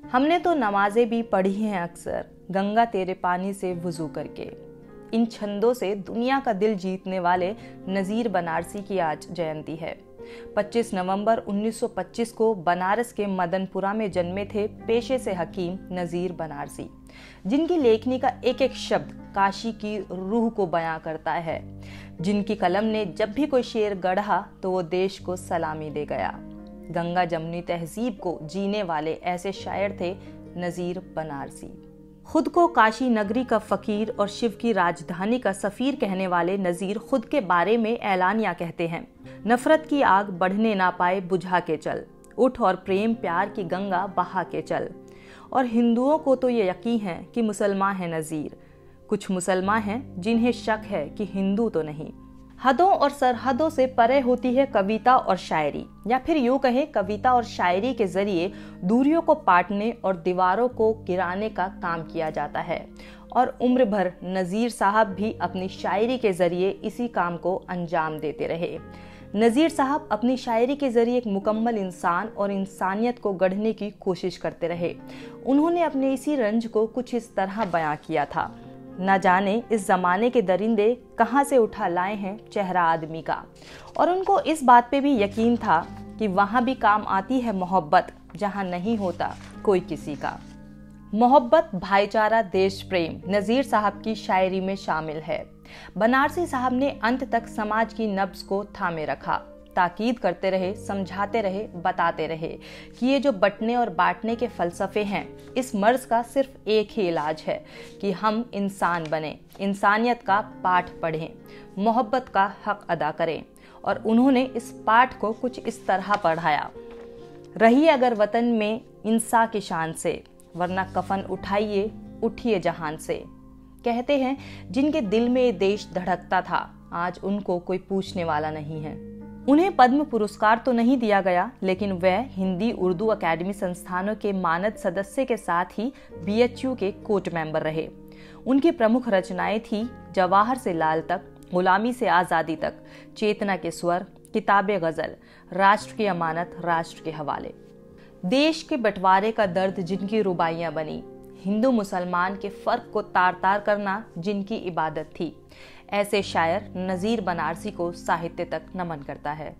हमने तो नमाजें भी पढ़ी हैं अक्सर, गंगा तेरे पानी से वुजू करके। इन छंदों से दुनिया का दिल जीतने वाले नज़ीर बनारसी की आज जयंती है। 25 नवंबर 1925 को बनारस के मदनपुरा में जन्मे थे पेशे से हकीम नज़ीर बनारसी, जिनकी लेखनी का एक एक शब्द काशी की रूह को बयां करता है। जिनकी कलम ने जब भी कोई शेर गढ़ा तो वो देश को सलामी दे गया। गंगा जमुनी तहजीब को जीने वाले ऐसे शायर थे नज़ीर बनारसी। खुद को काशी नगरी का फकीर और शिव की राजधानी का सफीर कहने वाले नज़ीर खुद के बारे में ऐलानिया कहते हैं, नफरत की आग बढ़ने ना पाए बुझा के चल, उठ और प्रेम प्यार की गंगा बहा के चल। और हिंदुओं को तो ये यकीन है कि मुसलमान है नज़ीर, कुछ मुसलमान हैं जिन्हें शक है कि हिंदू तो नहीं। हदों और सरहदों से परे होती है कविता और शायरी, या फिर यूं कहें कविता और शायरी के जरिए दूरियों को पाटने और दीवारों को गिराने का काम किया जाता है। और उम्र भर नज़ीर साहब भी अपनी शायरी के जरिए इसी काम को अंजाम देते रहे। नज़ीर साहब अपनी शायरी के जरिए एक मुकम्मल इंसान और इंसानियत को गढ़ने की कोशिश करते रहे। उन्होंने अपने इसी रंज को कुछ इस तरह बयां किया था, न जाने इस जमाने के दरिंदे कहाँ से उठा लाए हैं चेहरा आदमी का। और उनको इस बात पे भी यकीन था कि वहाँ भी काम आती है मोहब्बत, जहाँ नहीं होता कोई किसी का। मोहब्बत, भाईचारा, देश प्रेम नज़ीर साहब की शायरी में शामिल है। बनारसी साहब ने अंत तक समाज की नब्ज को थामे रखा, ताकीद करते रहे, समझाते रहे, बताते रहे कि ये जो बंटने और बांटने के फलसफे हैं, इस मर्ज का सिर्फ एक ही इलाज है कि हम इंसान बने, इंसानियत का पाठ पढ़ें, मोहब्बत का हक अदा करें। और उन्होंने इस पाठ को कुछ इस तरह पढ़ाया, रहिए अगर वतन में इंसा की शान से, वरना कफन उठाइए उठिए जहान से। कहते हैं जिनके दिल में ये देश धड़कता था, आज उनको कोई पूछने वाला नहीं है। उन्हें पद्म पुरस्कार तो नहीं दिया गया, लेकिन वह हिंदी उर्दू अकादमी संस्थानों के मानद सदस्य के साथ ही BHU के कोर्ट मेंबर रहे। उनकी प्रमुख रचनाएं थी जवाहर से लाल तक, गुलामी से आज़ादी तक, चेतना के स्वर, किताबे गज़ल, राष्ट्र की अमानत, राष्ट्र के हवाले। देश के बंटवारे का दर्द जिनकी रुबाइयां बनी, हिंदू मुसलमान के फर्क को तार तार करना जिनकी इबादत थी, ऐसे शायर नज़ीर बनारसी को साहित्य तक नमन करता है।